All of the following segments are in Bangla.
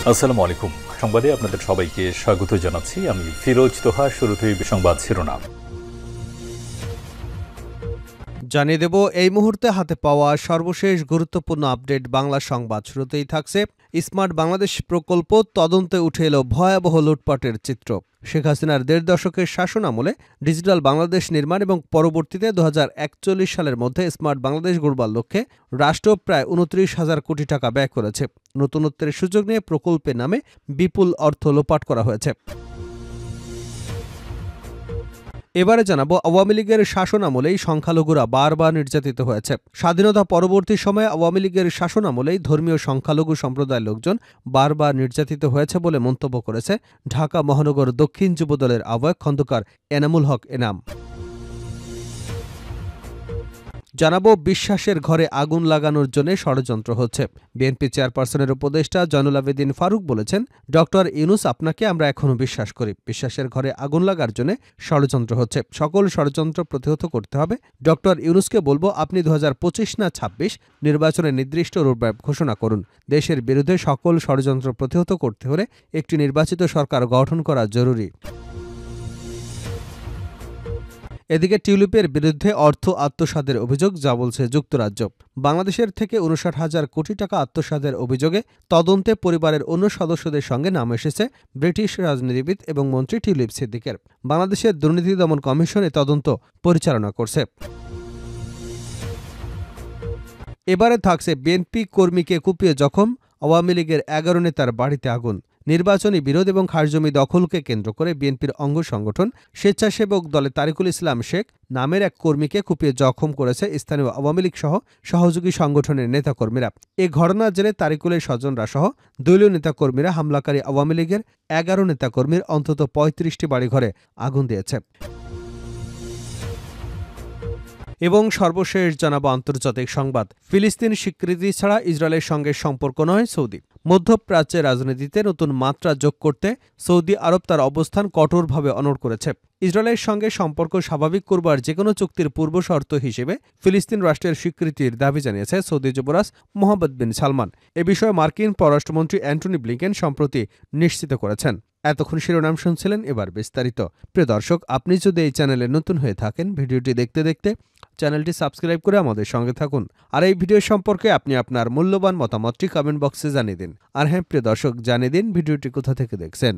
আসসালামু আলাইকুম। সংবাদে আপনাদের সবাইকে স্বাগত জানাচ্ছি। আমি ফিরোজ তোহা। শুরুতেই সংবাদ শিরোনাম জানিয়ে দেব এই মুহূর্তে হাতে পাওয়া সর্বশেষ গুরুত্বপূর্ণ আপডেট বাংলা সংবাদ। শুরুতেই থাকছে স্মার্ট বাংলাদেশ প্রকল্প তদন্তে উঠে এলো ভয়াবহ লুটপাটের চিত্র। শেখ হাসিনার ১.৫ দশকের শাসন আমলে ডিজিটাল বাংলাদেশ নির্মাণ এবং পরবর্তীতে ২০৪১ সালের মধ্যে স্মার্ট বাংলাদেশ গড়বার লক্ষ্যে রাষ্ট্র প্রায় ২৯,০০০ কোটি টাকা ব্যয় করেছে। নতুনত্বের সুযোগ নিয়ে প্রকল্পের নামে বিপুল অর্থ লোপাট করা হয়েছে। এবারে জানাবো, আওয়ামী লীগের শাসন আমলেই সংখ্যালঘুরা বারবার নির্যাতিত হয়েছে। স্বাধীনতা পরবর্তী সময়ে আওয়ামী লীগের শাসন আমলেই ধর্মীয় সংখ্যালঘু সম্প্রদায়ের লোকজন বারবার নির্যাতিত হয়েছে বলে মন্তব্য করেছে ঢাকা মহানগর দক্ষিণ যুবদলের আহ্বায়ক খন্দকার এনামুল হক এনাম। জানাবো, বিশ্বাসের ঘরে আগুন লাগানোর জন্য ষড়যন্ত্র হচ্ছে। বিএনপি চেয়ারপারসনের উপদেষ্টা জয়নুল আবেদিন ফারুক বলেছেন, ডক্টর ইউনূস আপনাকে আমরা এখনো বিশ্বাস করি। বিশ্বাসের ঘরে আগুন লাগার জন্য ষড়যন্ত্র হচ্ছে। সকল ষড়যন্ত্র প্রতিহত করতে হবে। ডক্টর ইউনূসকে বলবো, আপনি ২০২৫ না ২৬ নির্বাচনের নির্দিষ্ট রোডম্যাপ ঘোষণা করুন। দেশের বিরুদ্ধে সকল ষড়যন্ত্র প্রতিহত করতে হলে একটি নির্বাচিত সরকার গঠন করা জরুরি। এদিকে টিউলিপের বিরুদ্ধে অর্থ আত্মসাতের অভিযোগ যা বলছে যুক্তরাজ্য। বাংলাদেশের থেকে ৫৯,০০০ কোটি টাকা আত্মসাতের অভিযোগে তদন্তে পরিবারের অন্য সদস্যদের সঙ্গে নাম এসেছে ব্রিটিশ রাজনীতিবিদ এবং মন্ত্রী টিউলিপ সিদ্দিকের। বাংলাদেশের দুর্নীতি দমন কমিশন এ তদন্ত পরিচালনা করছে। এবারে থাকছে বিএনপি কর্মীকে কুপিয়ে জখম, আওয়ামী লীগের ১১ নেতার বাড়িতে আগুন। নির্বাচনী বিরোধ এবং খাসজমি দখলকে কেন্দ্র করে বিএনপির অঙ্গ সংগঠন স্বেচ্ছাসেবক দলে তারিকুল ইসলাম শেখ নামের এক কর্মীকে কুপিয়ে জখম করেছে স্থানীয় আওয়ামী লীগ সহ সহযোগী সংগঠনের নেতাকর্মীরা। এ ঘটনার জেরে তারিকুলের স্বজনরা সহ দলীয় নেতাকর্মীরা হামলাকারী আওয়ামী লীগের ১১ নেতাকর্মীর অন্তত ৩৫টি বাড়িঘরে আগুন দিয়েছে। এবং সর্বশেষ জানাবো আন্তর্জাতিক সংবাদ। ফিলিস্তিন স্বীকৃতি ছাড়া ইসরায়েলের সঙ্গে সম্পর্ক নয় সৌদি। মধ্যপ্রাচ্যের রাজনীতিতে নতুন মাত্রা যোগ করতে সৌদি আরব তার অবস্থান কঠোরভাবে অনড় করেছে। ইসরায়েলের সঙ্গে সম্পর্ক স্বাভাবিক করবার যেকোনো চুক্তির পূর্বশর্ত হিসেবে ফিলিস্তিন রাষ্ট্রের স্বীকৃতির দাবি জানিয়েছে সৌদি যুবরাজ মোহাম্মদ বিন সালমান। এ বিষয়ে মার্কিন পররাষ্ট্রমন্ত্রী অ্যান্টনি ব্লিংকেন সম্প্রতি নিশ্চিত করেছেন। এতক্ষণ শিরোনাম শুনছিলেন, এবার বিস্তারিত। প্রিয় দর্শক, আপনি যদি এই চ্যানেলে নতুন হয়ে থাকেন, ভিডিওটি দেখতে দেখতে চ্যানেলটি সাবস্ক্রাইব করে আমাদের সঙ্গে থাকুন। আর এই ভিডিও সম্পর্কে আপনি আপনার মূল্যবান মতামতটি কমেন্ট বক্সে জানিয়ে দিন। আর হ্যাঁ প্রিয় দর্শক, জানিয়ে দিন ভিডিওটি কোথা থেকে দেখছেন।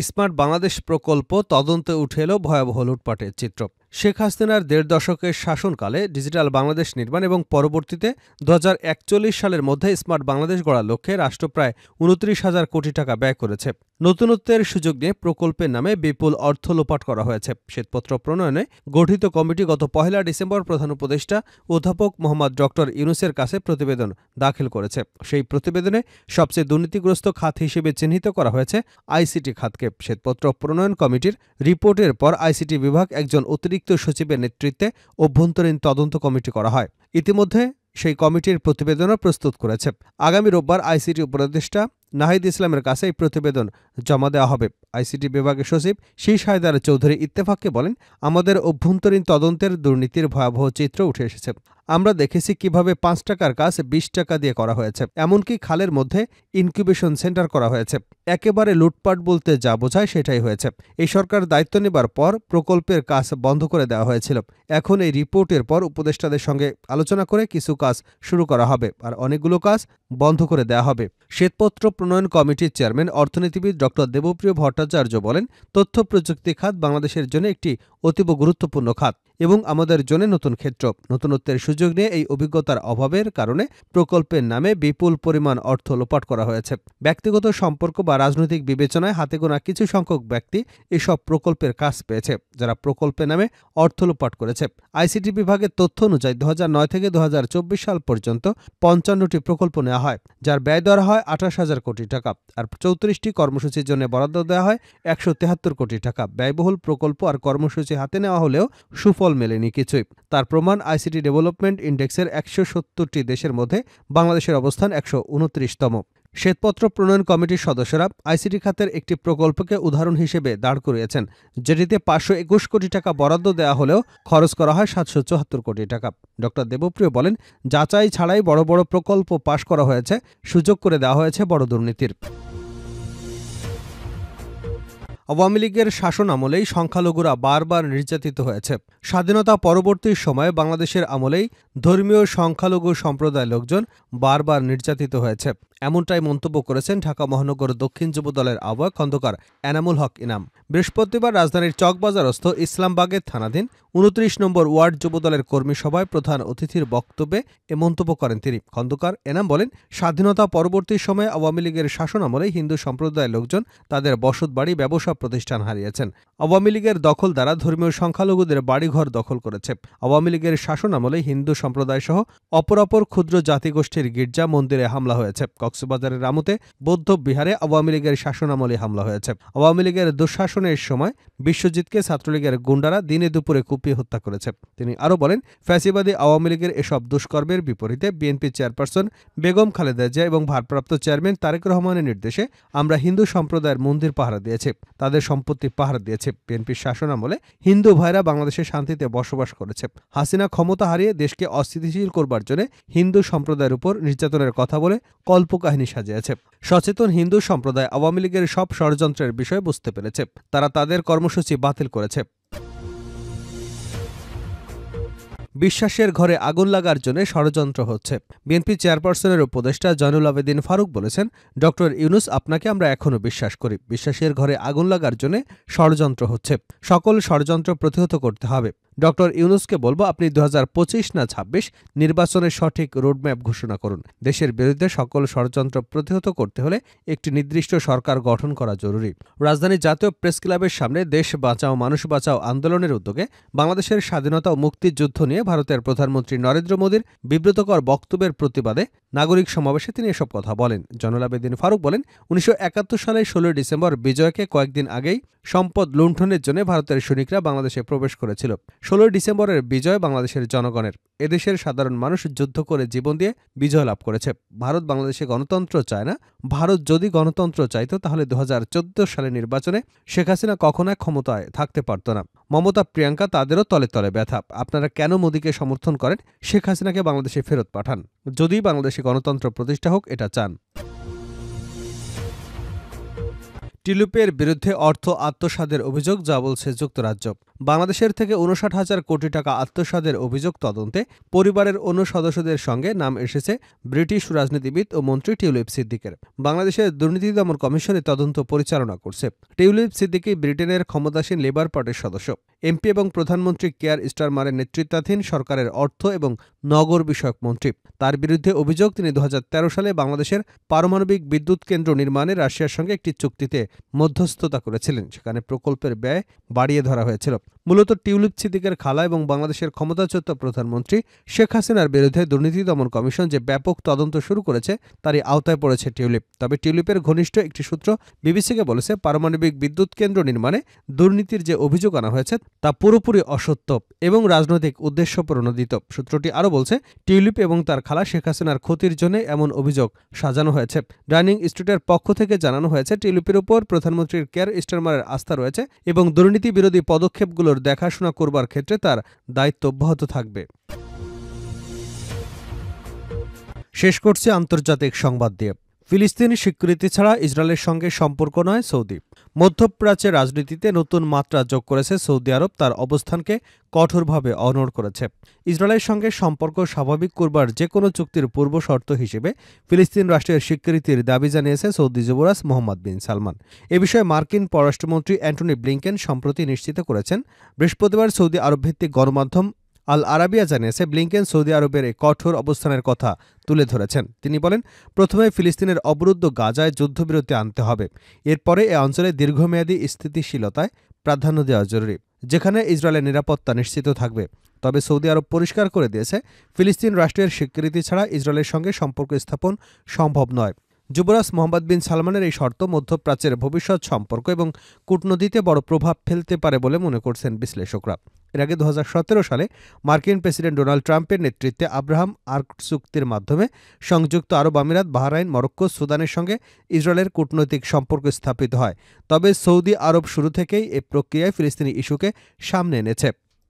স্মার্ট বাংলাদেশ প্রকল্প তদন্তে উঠে এলো ভয়াবহ লুটপাটের চিত্র। শেখ হাসিনার ১.৫ দশকের শাসনকালে ডিজিটাল বাংলাদেশ নির্মাণ এবং পরবর্তীতে ২০৪১ সালের মধ্যে স্মার্ট বাংলাদেশ গড়ার লক্ষ্যে রাষ্ট্র প্রায় ২৯,০০০ কোটি টাকা ব্যয় করেছে। নতুনত্বের সুযোগ নিয়ে প্রকল্পের নামে বিপুল অর্থ লোপাট করা হয়েছে। শ্বেতপত্র প্রণয়নে গঠিত কমিটি গত ১ ডিসেম্বর প্রধান উপদেষ্টা অধ্যাপক মোহাম্মদ ডক্টর ইউনূসের কাছে প্রতিবেদন দাখিল করেছে। সেই প্রতিবেদনে সবচেয়ে দুর্নীতিগ্রস্ত খাত হিসেবে চিহ্নিত করা হয়েছে আইসিটি খাতকে। শ্বেতপত্র প্রণয়ন কমিটির রিপোর্টের পর আইসিটি বিভাগ একজন অতিরিক্ত সচিবের নেতৃত্বে অভ্যন্তরীণ তদন্ত কমিটি করা হয়। ইতিমধ্যে সেই কমিটির প্রতিবেদনও প্রস্তুত করেছে। আগামী রোববার আইসিটি উপদেষ্টা নাহিদ ইসলামের কাছে এই প্রতিবেদন জমা দেওয়া হবে। আইসিটি বিভাগের সচিব শীষ হায়দার চৌধুরী ইত্তেফাককে বলেন, আমাদের অভ্যন্তরীণ তদন্তের দুর্নীতির ভয়াবহ চিত্র উঠে এসেছে। আমরা দেখেছি কিভাবে ৫ টাকার কাজ ২০ টাকা দিয়ে করা হয়েছে। এমনকি খালের মধ্যে ইনকিউবেশন সেন্টার করা হয়েছে। একেবারে লুটপাট বলতে যা বোঝায় সেটাই হয়েছে। এই সরকার দায়িত্ব নেবার পর প্রকল্পের কাজ বন্ধ করে দেওয়া হয়েছিল। এখন এই রিপোর্টের পর উপদেষ্টাদের সঙ্গে আলোচনা করে কিছু কাজ শুরু করা হবে, আর অনেকগুলো কাজ বন্ধ করে দেওয়া হবে। শ্বেতপত্র প্রণয়ন কমিটির চেয়ারম্যান অর্থনীতিবিদ ড দেবপ্রিয় ভট্টাচার্য বলেন, তথ্য প্রযুক্তি খাত বাংলাদেশের জন্য একটি অতীব গুরুত্বপূর্ণ খাত এবং আমাদের জন্য নতুন ক্ষেত্র। নতুনত্বের সুযোগ নিয়ে এই অভিজ্ঞতার অভাবের কারণে প্রকল্পের নামে বিপুল পরিমাণ অর্থ লোপাট করা হয়েছে। ব্যক্তিগত সম্পর্ক বা রাজনৈতিক বিবেচনায় হাতে গোনা কিছু সংখ্যক ব্যক্তি এসব প্রকল্পের কাজ পেয়েছে, যারা প্রকল্পের নামে অর্থ লোপাট করেছে। আইসিটি বিভাগের তথ্য অনুযায়ী ২০০৯ থেকে ২০২৪ সাল পর্যন্ত ৫৫টি প্রকল্প নেওয়া হয়, যার ব্যয় ধরা হয় ২৮,০০০ কোটি টাকা। আর ৩৪টি কর্মসূচির জন্য বরাদ্দ দেওয়া হয় ১৭৩ কোটি টাকা। ব্যয়বহুল প্রকল্প আর কর্মসূচি হাতে নেওয়া হলেও সুফল মেলেনি কিছুই। তার প্রমাণ আইসিটি ডেভেলপমেন্ট ইন্ডেক্সের ১৭০টি দেশের মধ্যে বাংলাদেশের অবস্থান ১২৯তম। শ্বেতপত্র প্রণয়ন কমিটির সদস্যরা আইসিটি খাতের একটি প্রকল্পকে উদাহরণ হিসেবে দাঁড় করিয়েছেন, যেটিতে 521 কোটি টাকা বরাদ্দ দেওয়া হলেও খরচ করা হয় 774 কোটি টাকা। ড দেবপ্রিয় বলেন, যাচাই ছাড়াই বড় বড় প্রকল্প পাশ করা হয়েছে, সুযোগ করে দেওয়া হয়েছে বড় দুর্নীতির। আওয়ামী লীগের শাসন আমলেই সংখ্যালঘুরা বারবার নির্যাতিত হয়েছে। স্বাধীনতা পরবর্তী সময়ে বাংলাদেশের আমলেই ধর্মীয় সংখ্যালঘু সম্প্রদায়ের লোকজন বারবার নির্যাতিত হয়েছে, এমনটাই মন্তব্য করেছেন ঢাকা মহানগর দক্ষিণ যুবদলের আহ্বায়ক খন্দকার এনামুল হক ইনাম। বৃহস্পতিবার রাজধানীর চকবাজারস্থ ইসলামবাগের থানাধীন 29 নম্বর ওয়ার্ড যুবদলের কর্মী সভায় প্রধান অতিথির বক্তব্যে এ মন্তব্য করেন তিনি। খন্দকার এনাম বলেন, স্বাধীনতা পরবর্তী সময়ে আওয়ামী লীগের শাসন আমলে হিন্দু সম্প্রদায়ের লোকজন তাদের বসতবাড়ি, ব্যবসা প্রতিষ্ঠান হারিয়েছেন। আওয়ামী লীগের দখল দ্বারা ধর্মীয় সংখ্যালঘুদের বাড়িঘর দখল করেছে। আওয়ামী লীগের শাসন আমলে হিন্দু সম্প্রদায় সহ অপরাপর ক্ষুদ্র জাতিগোষ্ঠীর গির্জা মন্দিরে হামলা হয়েছে। কক্সবাজারের রামুতে বৌদ্ধ বিহারে আওয়ামী লীগের শাসনামলে হামলা হয়েছে। আওয়ামী লীগের দুঃশাসনের সময় বিশ্বজিৎকে ছাত্রলীগের গুন্ডারা দিনে দুপুরে কুপিয়ে হত্যা করেছে। তিনি আরও বলেন, ফ্যাসিবাদী আওয়ামী লীগের এসব দুষ্কর্মের বিপরীতে বিএনপি চেয়ারপারসন বেগম খালেদা জিয়া এবং ভারপ্রাপ্ত চেয়ারম্যান তারেক রহমানের নির্দেশে আমরা হিন্দু সম্প্রদায়ের মন্দির পাহারা দিয়েছি, তাদের সম্পত্তি পাহারা দিয়েছে। বিএনপির শাসনামলে হিন্দু ভাইরা বাংলাদেশে শান্তিতে বসবাস করেছে। হাসিনা ক্ষমতা হারিয়ে দেশকে অস্থিতিশীল করবার জন্য হিন্দু সম্প্রদায়ের উপর নির্যাতনের কথা বলে কল্পকাহিনী সাজিয়েছে। সচেতন হিন্দু সম্প্রদায় আওয়ামী লীগের সব ষড়যন্ত্রের বিষয় বুঝতে পেরেছে, তারা তাদের কর্মসূচি বাতিল করেছে। বিশ্বাসের ঘরে আগুন লাগার জন্য ষড়যন্ত্র হচ্ছে। বিএনপি চেয়ারপারসনের উপদেষ্টা জয়নুল আবেদিন ফারুক বলেছেন, ড ইউনূস আপনাকে আমরা এখনও বিশ্বাস করি। বিশ্বাসের ঘরে আগুন লাগার জন্য ষড়যন্ত্র হচ্ছে, সকল ষড়যন্ত্র প্রতিহত করতে হবে। ড ইউনূসকে বলবো, আপনি 2025 না 26 নির্বাচনের সঠিক রোডম্যাপ ঘোষণা করুন। দেশের বিরুদ্ধে সকল ষড়যন্ত্র প্রতিহত করতে হলে একটি নির্দিষ্ট সরকার গঠন করা জরুরি। রাজধানীর জাতীয় প্রেস ক্লাবের সামনে দেশ বাঁচাও মানুষ বাঁচাও আন্দোলনের উদ্যোগে বাংলাদেশের স্বাধীনতা ও মুক্তিযুদ্ধ নিয়ে ভারতের প্রধানমন্ত্রী নরেন্দ্র মোদীর বিব্রতকর বক্তব্যের প্রতিবাদে নাগরিক সমাবেশে তিনি এসব কথা বলেন। জয়নুল আবেদিন ফারুক বলেন, 1971 সালের 16 ডিসেম্বর বিজয়কে কয়েকদিন আগেই সম্পদ লুণ্ঠনের জন্য ভারতের সৈনিকরা বাংলাদেশে প্রবেশ করেছিল। 16 ডিসেম্বরের বিজয় বাংলাদেশের জনগণের। এদেশের সাধারণ মানুষ যুদ্ধ করে জীবন দিয়ে বিজয় লাভ করেছে। ভারত বাংলাদেশে গণতন্ত্র চায় না। ভারত যদি গণতন্ত্র চাইত তাহলে 2014 সালের নির্বাচনে শেখ হাসিনা কখনো ক্ষমতায় থাকতে পারত না। মমতা, প্রিয়াঙ্কা তাদেরও তলে তলে ব্যথা। আপনারা কেন মোদীকে সমর্থন করেন? শেখ হাসিনাকে বাংলাদেশে ফেরত পাঠান। যদি বাংলাদেশে গণতন্ত্র প্রতিষ্ঠা হোক, এটা চান। টিলুপের বিরুদ্ধে অর্থ আত্মসাতের অভিযোগ, যা বলছে যুক্তরাজ্য। বাংলাদেশের থেকে 59,000 কোটি টাকা আত্মসাতের অভিযোগ তদন্তে পরিবারের অন্য সদস্যদের সঙ্গে নাম এসেছে ব্রিটিশ রাজনীতিবিদ ও মন্ত্রী টিউলিপ সিদ্দিকের। বাংলাদেশের দুর্নীতি দমন কমিশন তদন্ত পরিচালনা করছে। টিউলিপ সিদ্দিকি ব্রিটেনের ক্ষমতাসীন লেবার পার্টির সদস্য, এমপি এবং প্রধানমন্ত্রী কেয়ার স্টারমারের নেতৃত্বাধীন সরকারের অর্থ এবং নগর বিষয়ক মন্ত্রী। তার বিরুদ্ধে অভিযোগ, তিনি 2013 সালে বাংলাদেশের পারমাণবিক বিদ্যুৎ কেন্দ্র নির্মাণে রাশিয়ার সঙ্গে একটি চুক্তিতে মধ্যস্থতা করেছিলেন। সেখানে প্রকল্পের ব্যয় বাড়িয়ে ধরা হয়েছিল। মূলত টিউলিপ সিদ্দিকের খালা এবং বাংলাদেশের ক্ষমতাচ্যুত প্রধানমন্ত্রী শেখ হাসিনার বিরুদ্ধে দুর্নীতি দমন কমিশন যে ব্যাপক তদন্ত শুরু করেছে তারই আওতায় পড়েছে টিউলিপ। তবে টিউলিপের ঘনিষ্ঠ একটি সূত্র বিবিসিকে বলেছে, পারমাণবিক বিদ্যুৎ কেন্দ্র নির্মাণে দুর্নীতির যে অভিযোগ আনা হয়েছে তা পুরোপুরি অসত্য এবং রাজনৈতিক উদ্দেশ্য প্রণোদিত। সূত্রটি আরও বলছে, টিউলিপ এবং তার খালা শেখ হাসিনার ক্ষতির জন্য এমন অভিযোগ সাজানো হয়েছে। ডাইনিং স্ট্রিটের পক্ষ থেকে জানানো হয়েছে, টিউলিপের উপর প্রধানমন্ত্রীর কেয়ার স্টারমারের আস্থা রয়েছে এবং দুর্নীতি বিরোধী পদক্ষেপগুলোর দেখাশোনা করবার ক্ষেত্রে তার দায়িত্ব অব্যাহত থাকবে। শেষ করছে আন্তর্জাতিক সংবাদ দিয়ে। ফিলিস্তিন স্বীকৃতি ছাড়া ইসরায়েলের সঙ্গে সম্পর্ক নয় সৌদি। মধ্যপ্রাচ্যের রাজনীতিতে নতুন মাত্রা যোগ করেছে সৌদি আরব, তার অবস্থানকে কঠোরভাবে অনড় করেছে। ইসরায়েলের সঙ্গে সম্পর্ক স্বাভাবিক করবার যে কোনো চুক্তির পূর্ব শর্ত হিসেবে ফিলিস্তিন রাষ্ট্রের স্বীকৃতির দাবি জানিয়েছে সৌদি যুবরাজ মোহাম্মদ বিন সালমান। এ বিষয়ে মার্কিন পররাষ্ট্রমন্ত্রী অ্যান্টনি ব্লিংকেন সম্প্রতি নিশ্চিত করেছেন। বৃহস্পতিবার সৌদি আরব ভিত্তিক গণমাধ্যম আল আরাবিয়া জানিয়েছে, ব্লিংকেন সৌদি আরবের এই কঠোর অবস্থানের কথা তুলে ধরেছেন। তিনি বলেন, প্রথমে ফিলিস্তিনের অবরুদ্ধ গাজায় যুদ্ধবিরতি আনতে হবে। এরপরে এ অঞ্চলে দীর্ঘমেয়াদী স্থিতিশীলতায় প্রাধান্য দেওয়া জরুরি, যেখানে ইসরায়েলের নিরাপত্তা নিশ্চিত থাকবে। তবে সৌদি আরব পরিষ্কার করে দিয়েছে, ফিলিস্তিন রাষ্ট্রের স্বীকৃতি ছাড়া ইসরায়েলের সঙ্গে সম্পর্ক স্থাপন সম্ভব নয়। যুবরাজ মোহাম্মদ বিন সালমানের এই শর্ত মধ্যপ্রাচ্যের ভবিষ্যৎ সম্পর্ক এবং কূটনীতিতে বড় প্রভাব ফেলতে পারে বলে মনে করছেন বিশ্লেষকরা। এর আগে 2017 সালে মার্কিন প্রেসিডেন্ট ডোনাল্ড ট্রাম্পের নেতৃত্বে আব্রাহাম আর্ক চুক্তির মাধ্যমে সংযুক্ত আরব আমিরাত, বাহরাইন, মরক্কো, সুদানের সঙ্গে ইসরায়েলের কূটনৈতিক সম্পর্ক স্থাপিত হয়। তবে সৌদি আরব শুরু থেকেই এ প্রক্রিয়ায় ফিলিস্তিনি ইস্যুকে সামনে এনেছে।